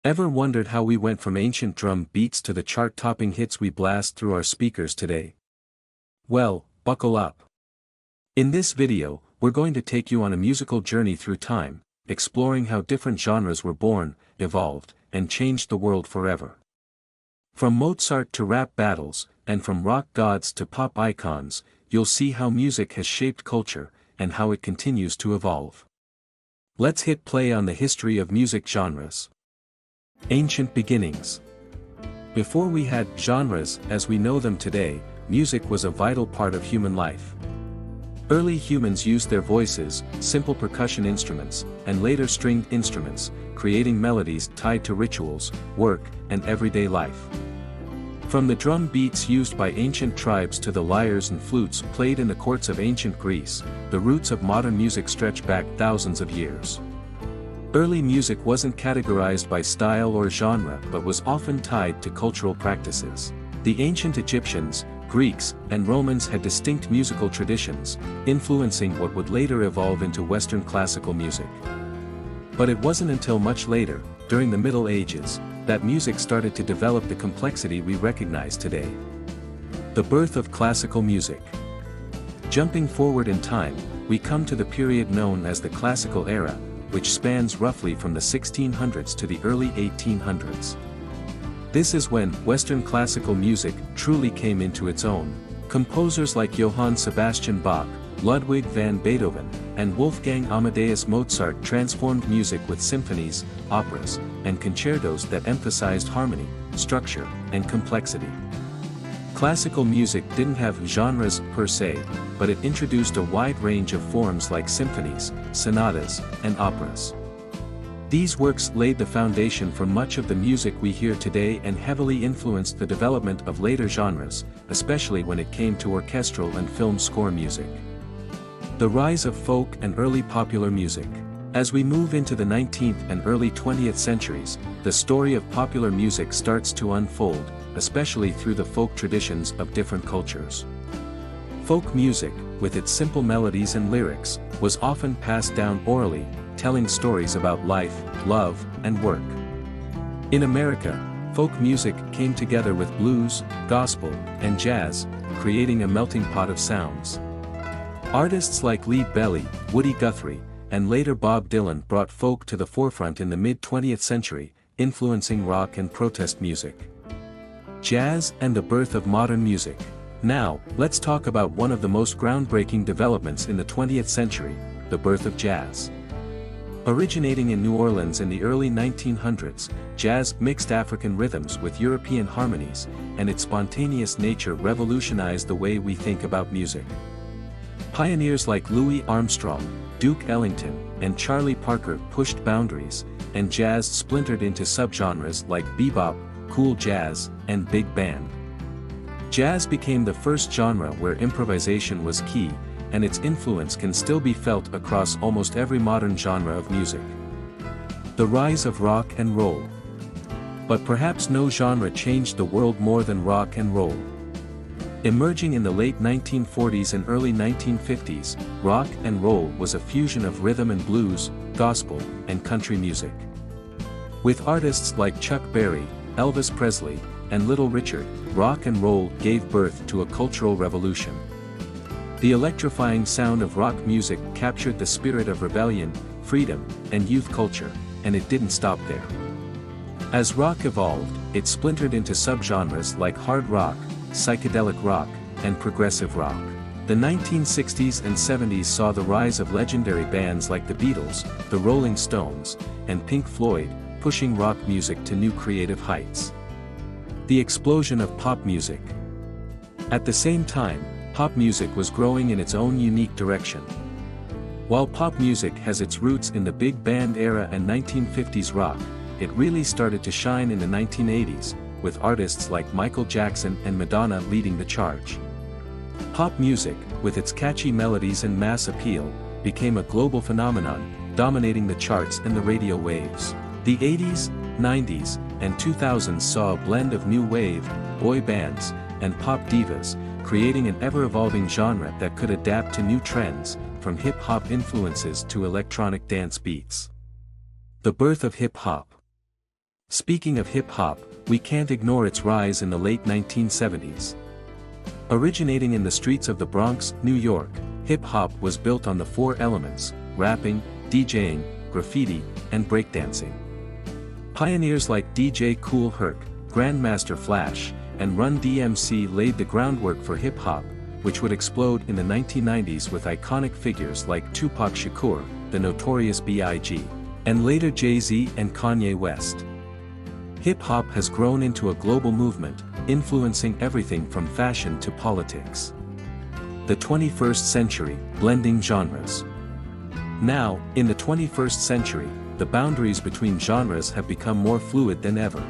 Ever wondered how we went from ancient drum beats to the chart-topping hits we blast through our speakers today? Well, buckle up. In this video, we're going to take you on a musical journey through time, exploring how different genres were born, evolved, and changed the world forever. From Mozart to rap battles, and from rock gods to pop icons, you'll see how music has shaped culture, and how it continues to evolve. Let's hit play on the history of music genres. Ancient beginnings. Before we had genres as we know them today, music was a vital part of human life. Early humans used their voices, simple percussion instruments, and later stringed instruments, creating melodies tied to rituals, work, and everyday life. From the drum beats used by ancient tribes to the lyres and flutes played in the courts of ancient Greece, the roots of modern music stretch back thousands of years. Early music wasn't categorized by style or genre but was often tied to cultural practices. The ancient Egyptians, Greeks, and Romans had distinct musical traditions, influencing what would later evolve into Western classical music. But it wasn't until much later, during the Middle Ages, that music started to develop the complexity we recognize today. The birth of classical music. Jumping forward in time, we come to the period known as the Classical Era, which spans roughly from the 1600s to the early 1800s. This is when Western classical music truly came into its own. Composers like Johann Sebastian Bach, Ludwig van Beethoven, and Wolfgang Amadeus Mozart transformed music with symphonies, operas, and concertos that emphasized harmony, structure, and complexity. Classical music didn't have genres per se, but it introduced a wide range of forms like symphonies, sonatas, and operas. These works laid the foundation for much of the music we hear today and heavily influenced the development of later genres, especially when it came to orchestral and film score music. The rise of folk and early popular music. As we move into the 19th and early 20th centuries, the story of popular music starts to unfold, especially through the folk traditions of different cultures. Folk music, with its simple melodies and lyrics, was often passed down orally, telling stories about life, love, and work. In America, folk music came together with blues, gospel, and jazz, creating a melting pot of sounds. Artists like Lead Belly, Woody Guthrie, and later Bob Dylan brought folk to the forefront in the mid-20th century, influencing rock and protest music. Jazz and the birth of modern music. Now, let's talk about one of the most groundbreaking developments in the 20th century, the birth of jazz. Originating in New Orleans in the early 1900s, jazz mixed African rhythms with European harmonies, and its spontaneous nature revolutionized the way we think about music. Pioneers like Louis Armstrong, Duke Ellington, and Charlie Parker pushed boundaries, and jazz splintered into subgenres like bebop, cool jazz, and big band. Jazz became the first genre where improvisation was key, and its influence can still be felt across almost every modern genre of music. The rise of rock and roll. But perhaps no genre changed the world more than rock and roll. Emerging in the late 1940s and early 1950s, rock and roll was a fusion of rhythm and blues, gospel, and country music. With artists like Chuck Berry, Elvis Presley, and Little Richard, rock and roll gave birth to a cultural revolution. The electrifying sound of rock music captured the spirit of rebellion, freedom, and youth culture, and it didn't stop there. As rock evolved, it splintered into subgenres like hard rock, psychedelic rock, and progressive rock. The 1960s and 70s saw the rise of legendary bands like the Beatles, the Rolling Stones, and Pink Floyd, pushing rock music to new creative heights. The explosion of pop music. At the same time, pop music was growing in its own unique direction. While pop music has its roots in the big band era and 1950s rock, it really started to shine in the 1980s, with artists like Michael Jackson and Madonna leading the charge. Pop music, with its catchy melodies and mass appeal, became a global phenomenon, dominating the charts and the radio waves. The 80s, 90s, and 2000s saw a blend of new wave, boy bands, and pop divas, creating an ever-evolving genre that could adapt to new trends, from hip-hop influences to electronic dance beats. The birth of hip-hop. Speaking of hip-hop, we can't ignore its rise in the late 1970s. Originating in the streets of the Bronx, New York, hip-hop was built on the four elements: rapping, DJing, graffiti, and breakdancing. Pioneers like DJ Kool Herc, Grandmaster Flash, and Run DMC laid the groundwork for hip-hop, which would explode in the 1990s with iconic figures like Tupac Shakur, the Notorious B.I.G., and later Jay-Z and Kanye West. Hip-hop has grown into a global movement, influencing everything from fashion to politics. The 21st century, blending genres. Now, in the 21st century, the boundaries between genres have become more fluid than ever.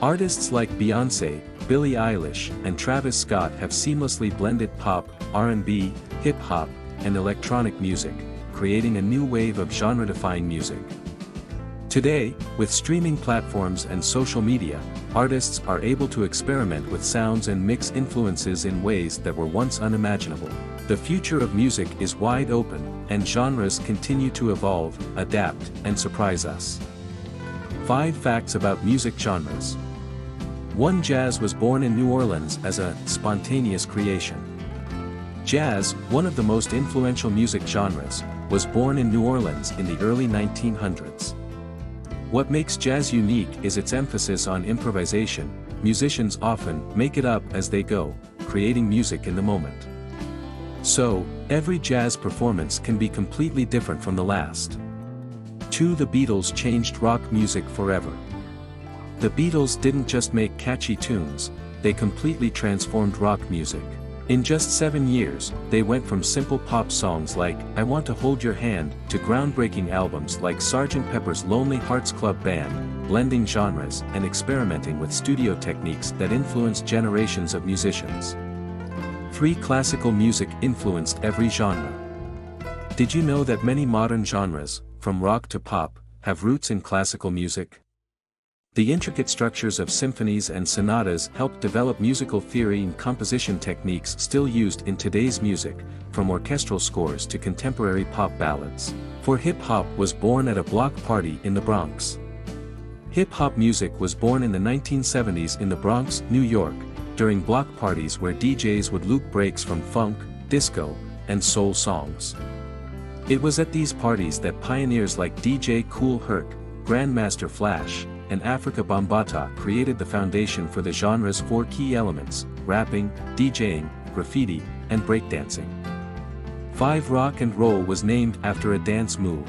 Artists like Beyoncé, Billie Eilish, and Travis Scott have seamlessly blended pop, R&B, hip-hop, and electronic music, creating a new wave of genre-defying music. Today, with streaming platforms and social media, artists are able to experiment with sounds and mix influences in ways that were once unimaginable. The future of music is wide open, and genres continue to evolve, adapt, and surprise us. 5 facts about music genres. 1. Jazz was born in New Orleans as a spontaneous creation. Jazz, one of the most influential music genres, was born in New Orleans in the early 1900s. What makes jazz unique is its emphasis on improvisation. Musicians often make it up as they go, creating music in the moment. So, every jazz performance can be completely different from the last. 2. The Beatles changed rock music forever. The Beatles didn't just make catchy tunes, they completely transformed rock music. In just 7 years, they went from simple pop songs like I Want to Hold Your Hand to groundbreaking albums like Sgt. Pepper's Lonely Hearts Club Band, blending genres and experimenting with studio techniques that influenced generations of musicians. 3. Classical music influenced every genre. Did you know that many modern genres, from rock to pop, have roots in classical music? The intricate structures of symphonies and sonatas helped develop musical theory and composition techniques still used in today's music, from orchestral scores to contemporary pop ballads. For hip-hop was born at a block party in the Bronx. Hip-hop music was born in the 1970s in the Bronx, New York, during block parties where DJs would loop breaks from funk, disco, and soul songs. It was at these parties that pioneers like DJ Kool Herc, Grandmaster Flash, and Africa Bambaataa created the foundation for the genre's 4 key elements: rapping, DJing, graffiti, and breakdancing. 5. Rock and roll was named after a dance move.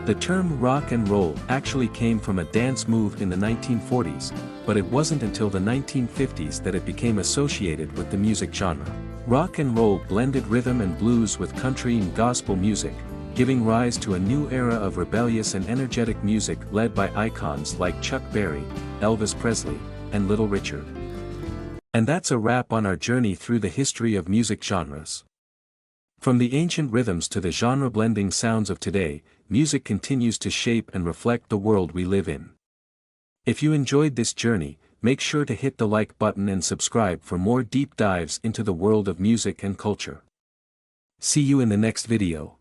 The term rock and roll actually came from a dance move in the 1940s, but it wasn't until the 1950s that it became associated with the music genre. Rock and roll blended rhythm and blues with country and gospel music, giving rise to a new era of rebellious and energetic music led by icons like Chuck Berry, Elvis Presley, and Little Richard. And that's a wrap on our journey through the history of music genres. From the ancient rhythms to the genre-blending sounds of today, music continues to shape and reflect the world we live in. If you enjoyed this journey, make sure to hit the like button and subscribe for more deep dives into the world of music and culture. See you in the next video.